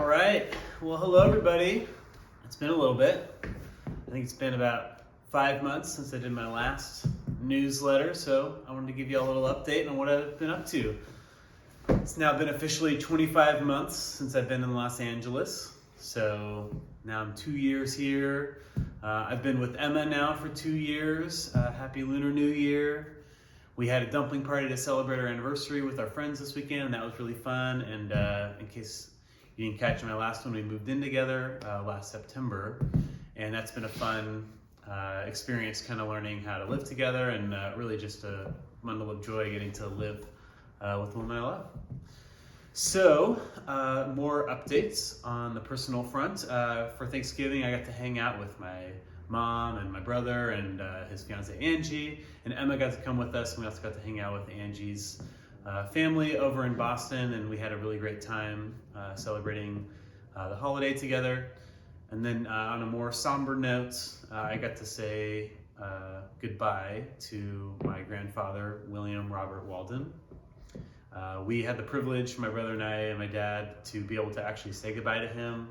All right. Well, hello, everybody. It's been a little bit. I think it's been about 5 months since I did my last newsletter, so I wanted to give you a little update on what I've been up to. It's now been officially 25 months since I've been in Los Angeles, so now I'm 2 years here. I've been with Emma now for 2 years. Happy Lunar New Year. We had a dumpling party to celebrate our anniversary with our friends this weekend, and that was really fun. And in case you didn't catch my last one, we moved in together last September, and that's been a fun experience, kind of learning how to live together, and really just a bundle of joy getting to live with the woman I love. So, more updates on the personal front. For Thanksgiving, I got to hang out with my mom and my brother and his fiance Angie, and Emma got to come with us, and we also got to hang out with Angie's family over in Boston, and we had a really great time celebrating the holiday together. And then on a more somber note, I got to say goodbye to my grandfather, William Robert Walden. We had the privilege, my brother and I and my dad, to be able to actually say goodbye to him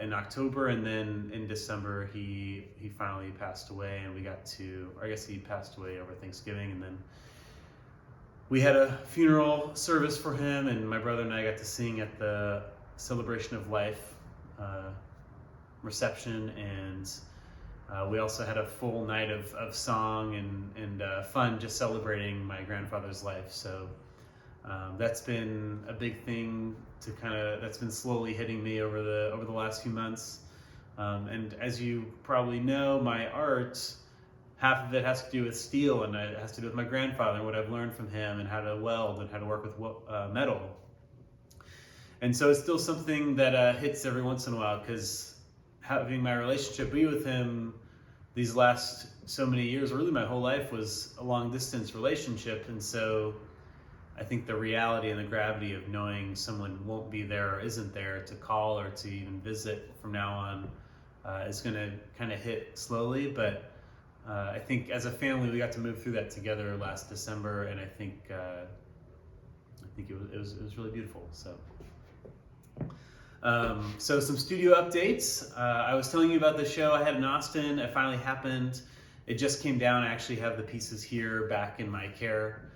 in October, and then in December he finally passed away, and we got to, or I guess he passed away over Thanksgiving, and then we had a funeral service for him, and my brother and I got to sing at the Celebration of Life reception, and we also had a full night of song and fun, just celebrating my grandfather's life. So that's been a big thing that's been slowly hitting me over the last few months. And as you probably know, my art, half of it has to do with steel, and it has to do with my grandfather and what I've learned from him, and how to weld and how to work with metal. And so it's still something that hits every once in a while, because having my relationship be with him these last so many years, really my whole life, was a long distance relationship. And so I think the reality and the gravity of knowing someone won't be there or isn't there to call or to even visit from now on is going to kind of hit slowly. But I think as a family, we got to move through that together last December, and I think it was really beautiful. So some studio updates. I was telling you about the show I had in Austin. It finally happened. It just came down. I actually have the pieces here back in my care.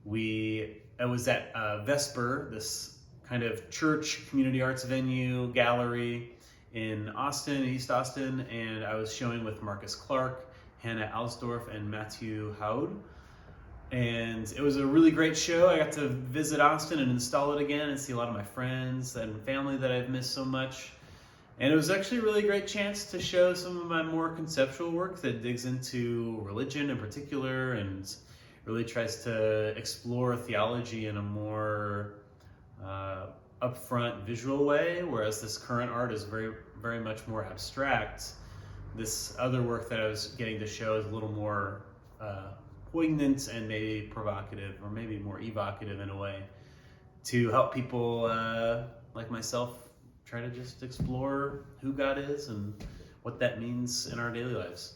It was at Vesper, this kind of church, community arts venue, gallery in Austin, East Austin, and I was showing with Marcus Clark, Hannah Alsdorf, and Matthew Howd. And it was a really great show. I got to visit Austin and install it again and see a lot of my friends and family that I've missed so much. And it was actually a really great chance to show some of my more conceptual work that digs into religion in particular, and really tries to explore theology in a more upfront visual way, whereas this current art is very, very much more abstract. This other work that I was getting to show is a little more poignant and maybe provocative, or maybe more evocative in a way, to help people like myself try to just explore who God is and what that means in our daily lives.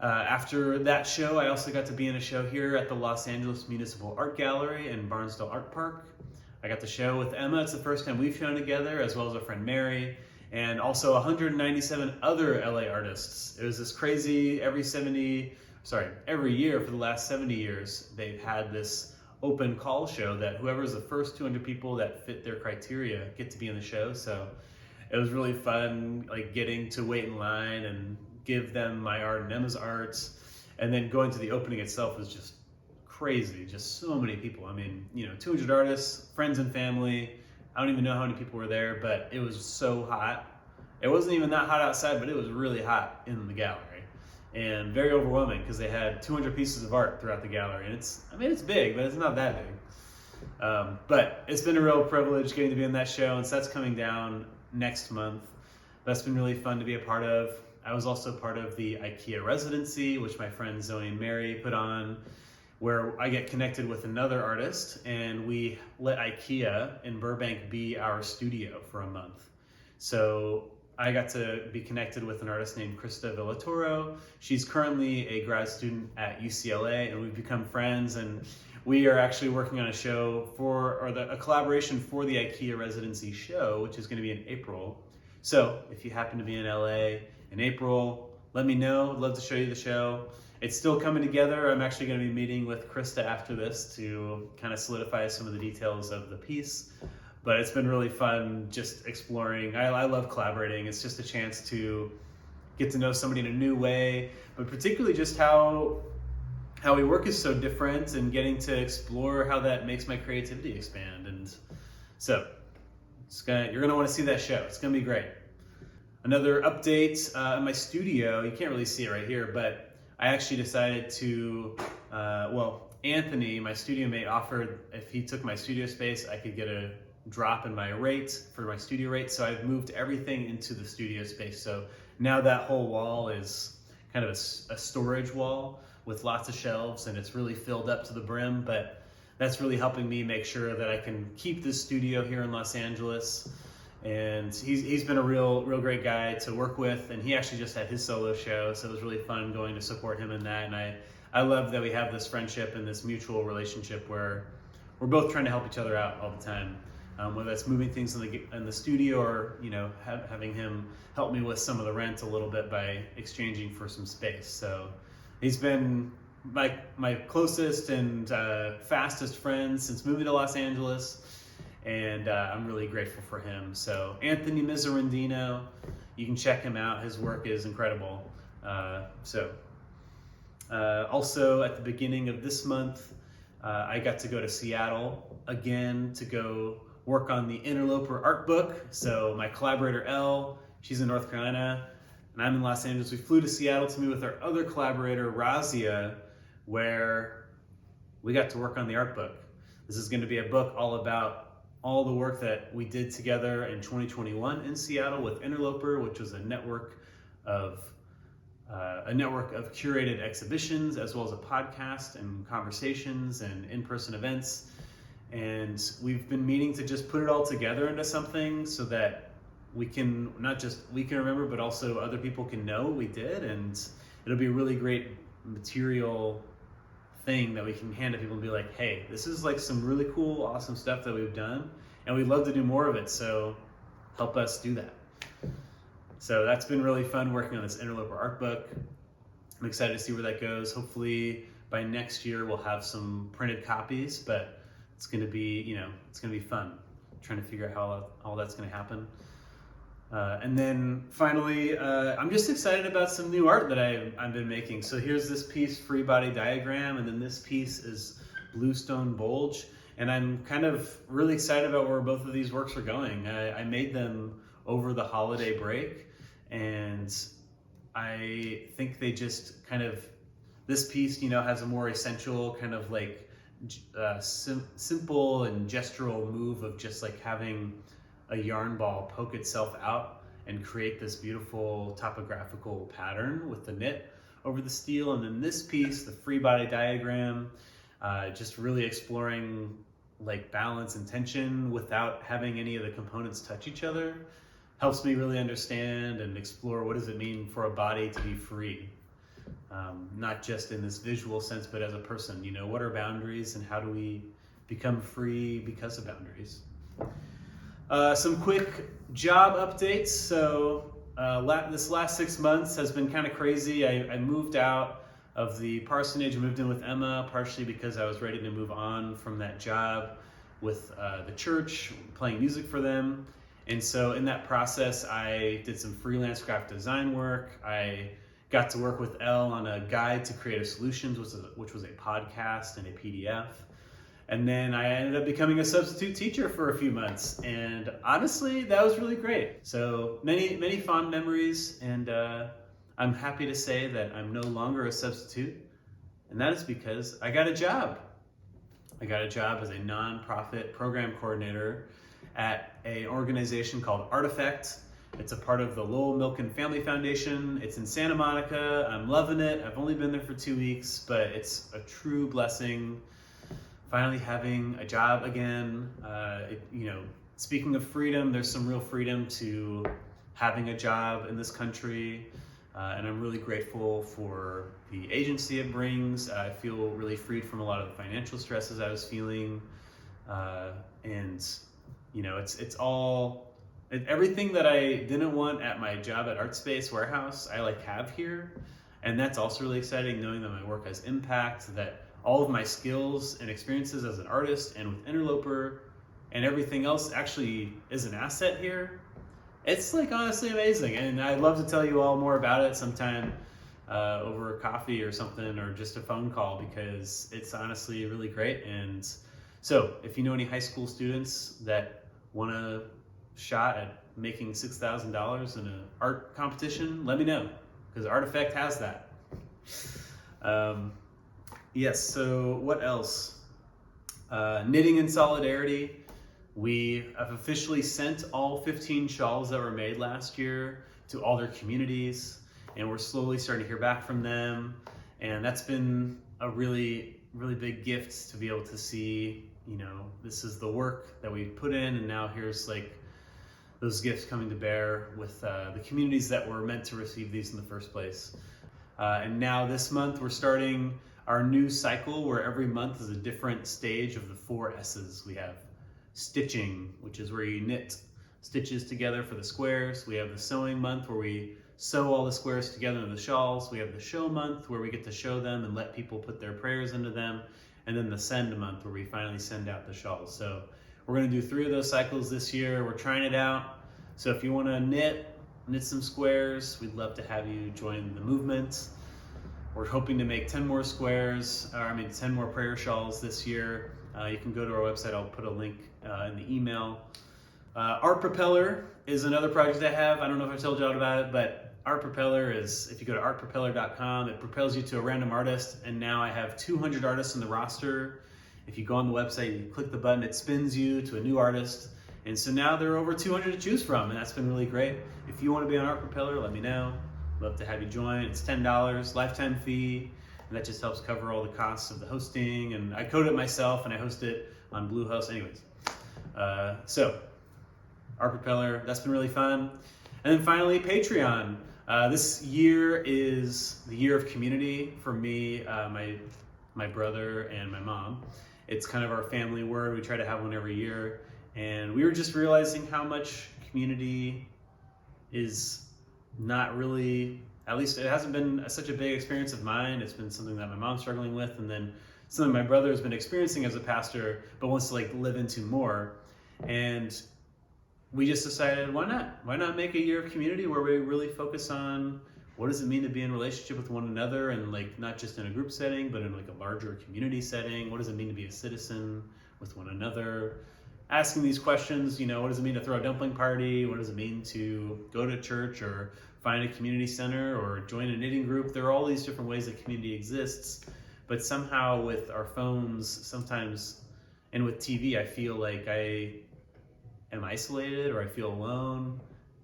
After that show, I also got to be in a show here at the Los Angeles Municipal Art Gallery in Barnsdall Art Park. I got to show with Emma. It's the first time we've shown together, as well as our friend Mary, and also 197 other LA artists. It was this crazy, every year for the last 70 years, they've had this open call show that whoever's the first 200 people that fit their criteria get to be in the show. So it was really fun, like getting to wait in line and give them my art and Emma's art, and then going to the opening itself was just crazy. Just so many people. I mean, 200 artists, friends and family. I don't even know how many people were there, but it was so hot. It wasn't even that hot outside, but it was really hot in the gallery, and very overwhelming, because they had 200 pieces of art throughout the gallery. And it's big, but it's not that big. But it's been a real privilege getting to be in that show, and so that's coming down next month. That's been really fun to be a part of. I was also part of the IKEA residency, which my friends Zoe and Mary put on, where I get connected with another artist, and we let IKEA in Burbank be our studio for a month. So I got to be connected with an artist named Krista Villatoro. She's currently a grad student at UCLA, and we've become friends, and we are actually working on a show a collaboration for the IKEA residency show, which is going to be in April. So if you happen to be in LA in April, let me know. I'd love to show you the show. It's still coming together. I'm actually going to be meeting with Krista after this to kind of solidify some of the details of the piece. But it's been really fun just exploring. I love collaborating. It's just a chance to get to know somebody in a new way, but particularly just how we work is so different, and getting to explore how that makes my creativity expand. And so you're gonna want to see that show. It's gonna be great. Another update in my studio. You can't really see it right here, but I actually decided to, Anthony, my studio mate, offered if he took my studio space, I could get a drop in my rate for my studio rate. So I've moved everything into the studio space. So now that whole wall is kind of a storage wall with lots of shelves, and it's really filled up to the brim, but that's really helping me make sure that I can keep this studio here in Los Angeles. And he's been a real great guy to work with, and he actually just had his solo show, so it was really fun going to support him in that. And I love that we have this friendship and this mutual relationship where we're both trying to help each other out all the time. Whether that's moving things in the studio, or having him help me with some of the rent a little bit by exchanging for some space. So he's been my closest and fastest friend since moving to Los Angeles, and I'm really grateful for him. So Anthony Miserandino, you can check him out. His work is incredible. Also at the beginning of this month, I got to go to Seattle again to go work on the Interloper art book. So my collaborator Elle, she's in North Carolina, and I'm in Los Angeles. We flew to Seattle to meet with our other collaborator, Razia, where we got to work on the art book. This is going to be a book all about all the work that we did together in 2021 in Seattle with Interloper, which was a network of curated exhibitions, as well as a podcast and conversations and in-person events. And we've been meaning to just put it all together into something so that we can remember, but also other people can know what we did. And it'll be a really great material thing that we can hand to people and be like, hey, this is like some really cool, awesome stuff that we've done, and we'd love to do more of it. So help us do that. So that's been really fun working on this Interloper art book. I'm excited to see where that goes. Hopefully by next year we'll have some printed copies, but it's gonna be, it's gonna be fun trying to figure out how all that's gonna happen. And then finally, I'm just excited about some new art that I've been making. So here's this piece, Free Body Diagram, and then this piece is Bluestone Bulge. And I'm kind of really excited about where both of these works are going. I made them over the holiday break, and I think they just kind of, this piece, has a more essential kind of like simple and gestural move of just like having a yarn ball poke itself out and create this beautiful topographical pattern with the knit over the steel. And then this piece, the Free Body Diagram, just really exploring like balance and tension without having any of the components touch each other, helps me really understand and explore what does it mean for a body to be free. Not just in this visual sense, but as a person, what are boundaries and how do we become free because of boundaries? Some quick job updates. So this last 6 months has been kind of crazy. I moved out of the parsonage, moved in with Emma, partially because I was ready to move on from that job with the church, playing music for them. And so in that process, I did some freelance graphic design work. I got to work with Elle on a guide to creative solutions, which was a podcast and a PDF. And then I ended up becoming a substitute teacher for a few months. And honestly, that was really great. So many fond memories. And I'm happy to say that I'm no longer a substitute. And that is because I got a job. I got a job as a nonprofit program coordinator at an organization called Artifact. It's a part of the Lowell Milk and Family Foundation. It's in Santa Monica. I'm loving it. I've only been there for 2 weeks, but it's a true blessing. Finally having a job again. Speaking of freedom, there's some real freedom to having a job in this country. And I'm really grateful for the agency it brings. I feel really freed from a lot of the financial stresses I was feeling. And you know, it's all, everything that I didn't want at my job at ArtSpace Warehouse, I like have here. And that's also really exciting, knowing that my work has impact, that all of my skills and experiences as an artist and with Interloper and everything else actually is an asset here. It's like honestly amazing, and I'd love to tell you all more about it sometime over coffee or something, or just a phone call, because it's honestly really great. And so if you know any high school students that want a shot at making $6,000 in an art competition, let me know, because Artifact has that. Yes, so what else? Knitting in Solidarity. We have officially sent all 15 shawls that were made last year to all their communities, and we're slowly starting to hear back from them. And that's been a really, really big gift to be able to see, you know, this is the work that we put in, and now here's like those gifts coming to bear with the communities that were meant to receive these in the first place. And now this month we're starting our new cycle where every month is a different stage of the 4 S's. We have stitching, which is where you knit stitches together for the squares. We have the sewing month where we sew all the squares together in the shawls. We have the show month where we get to show them and let people put their prayers into them. And then the send month where we finally send out the shawls. So we're gonna do 3 of those cycles this year. We're trying it out. So if you wanna knit some squares, we'd love to have you join the movement. We're hoping to make 10 more squares, 10 more prayer shawls this year. You can go to our website. I'll put a link in the email. Art Propeller is another project I have. I don't know if I told you all about it, but Art Propeller is, if you go to artpropeller.com, it propels you to a random artist, and now I have 200 artists in the roster. If you go on the website, you click the button, it spins you to a new artist. And so now there are over 200 to choose from, and that's been really great. If you want to be on Art Propeller, let me know. Love to have you join. It's $10, lifetime fee, and that just helps cover all the costs of the hosting. And I code it myself, and I host it on Bluehost. Anyways, so Art Propeller, that's been really fun. And then finally, Patreon. This year is the year of community for me, my brother, and my mom. It's kind of our family word. We try to have one every year, and we were just realizing how much community is not really, at least it hasn't been such a big experience of mine. It's been something that my mom's struggling with, and then something my brother has been experiencing as a pastor, but wants to like live into more. And we just decided, why not? Why not make a year of community where we really focus on what does it mean to be in relationship with one another, and like not just in a group setting, but in like a larger community setting. What does it mean to be a citizen with one another? Asking these questions, you know, what does it mean to throw a dumpling party? What does it mean to go to church or find a community center or join a knitting group? There are all these different ways that community exists, but somehow with our phones sometimes, and with TV, I feel like I am isolated or I feel alone,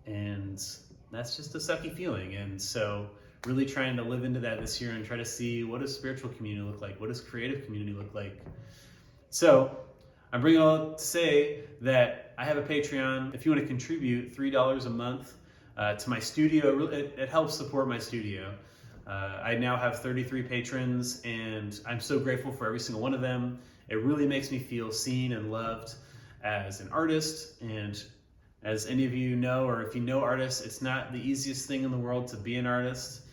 and that's just a sucky feeling. And so really trying to live into that this year and try to see, what does spiritual community look like? What does creative community look like? So I'm bringing all to say that I have a Patreon. If you want to contribute $3 a month to my studio, it helps support my studio. I now have 33 patrons, and I'm so grateful for every single one of them. It really makes me feel seen and loved as an artist. And as any of you know, or if you know artists, it's not the easiest thing in the world to be an artist.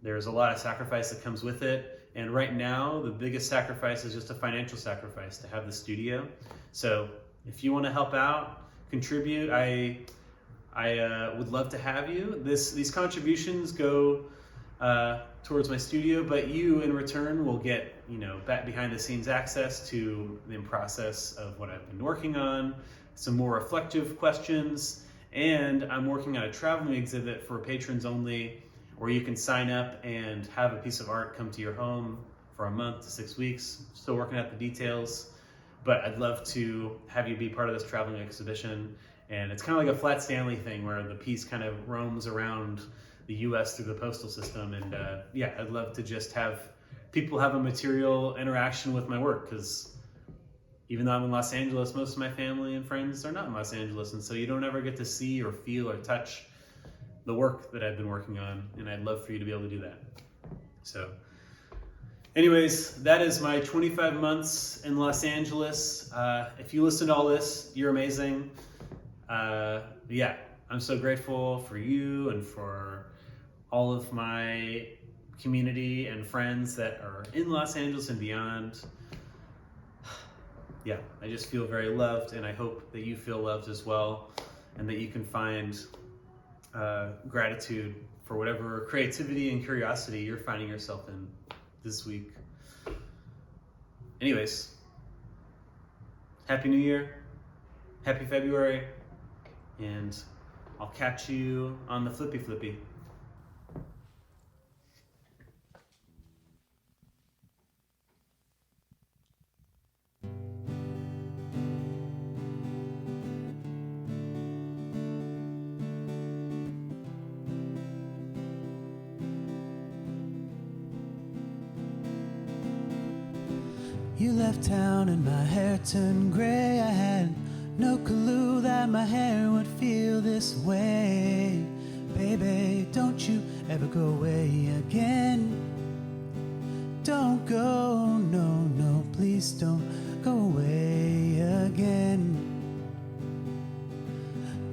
There's a lot of sacrifice that comes with it. And right now, the biggest sacrifice is just a financial sacrifice to have the studio. So if you want to help out, contribute, I would love to have you. These contributions go towards my studio, but you in return will get, you know, back behind the scenes access to the process of what I've been working on, some more reflective questions, and I'm working on a traveling exhibit for patrons only, where you can sign up and have a piece of art come to your home for a month to 6 weeks. Still working out the details, but I'd love to have you be part of this traveling exhibition. And it's kind of like a Flat Stanley thing where the piece kind of roams around the US through the postal system. And yeah, I'd love to just have people have a material interaction with my work, because even though I'm in Los Angeles, most of my family and friends are not in Los Angeles. And so you don't ever get to see or feel or touch the work that I've been working on, and I'd love for you to be able to do that. So anyways, that is my 25 months in Los Angeles. If you listen to all this, you're amazing. Yeah, I'm so grateful for you and for all of my community and friends that are in Los Angeles and beyond. Yeah, I just feel very loved, and I hope that you feel loved as well, and that you can find gratitude for whatever creativity and curiosity you're finding yourself in this week. Anyways, Happy New Year, Happy February, and I'll catch you on the flippy flippy. You left town and my hair turned gray. I had no clue that my hair would feel this way. Baby, don't you ever go away again. Don't go, no, no, please don't go away again.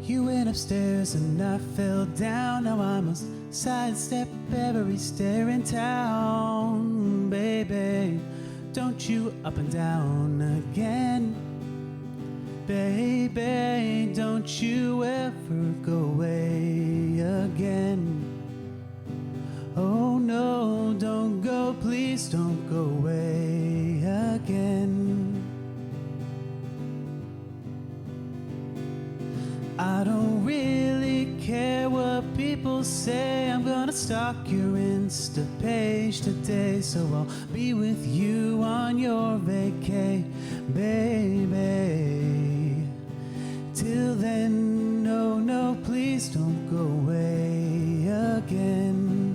You went upstairs and I fell down. Now I must sidestep every stair in town. Baby, don't you up and down again. Baby, don't you ever go away again. Oh no, don't go, please don't go away again. I don't really care what people say. I'm gonna stalk your Insta page today, so I'll be with you on your vacay, baby. Till then, no, no, please don't go away again.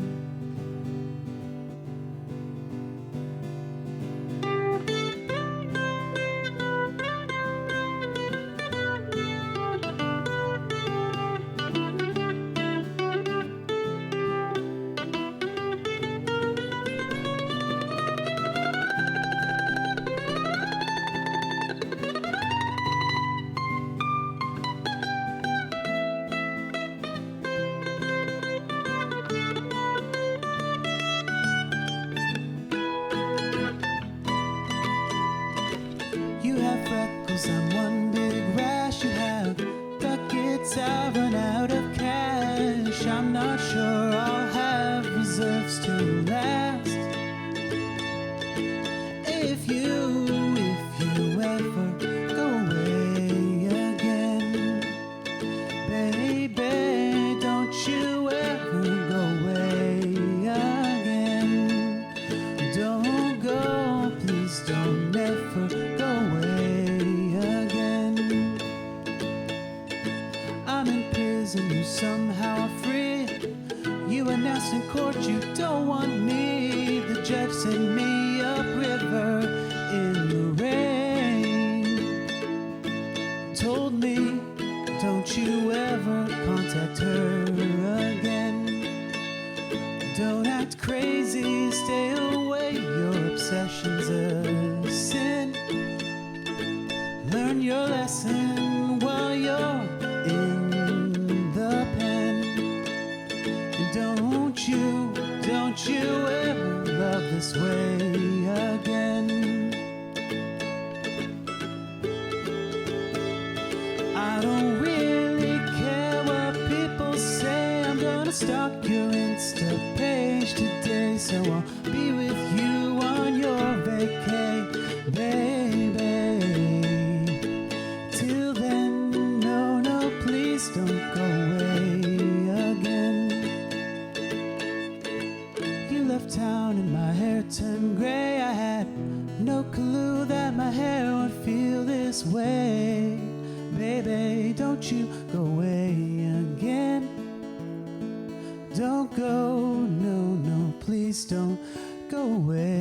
You have freckles, I'm one big rash. You have buckets, I've run out of cash. I'm not sure I'll have reserves to last. If you ever go away again, baby, don't you ever go away again. Don't go, please don't ever go away again. I'm in prison, you somehow are free. You announced in court you don't want me. The judge sent me upriver in the rain. Told me, don't you ever contact her again. Don't act crazy, stay away, your obsession's a sin. Learn your lesson while you're in the pen. And don't you ever love this way again. I don't really care what people say. I'm gonna stalk your Insta page today, so I'll be with you on your vacay, baby. Till then, no, no, please don't go away again. You left town and my hair turned gray. I had no clue that my hair would feel this way. Baby, don't you go away again. Don't go, no, no, please don't go away.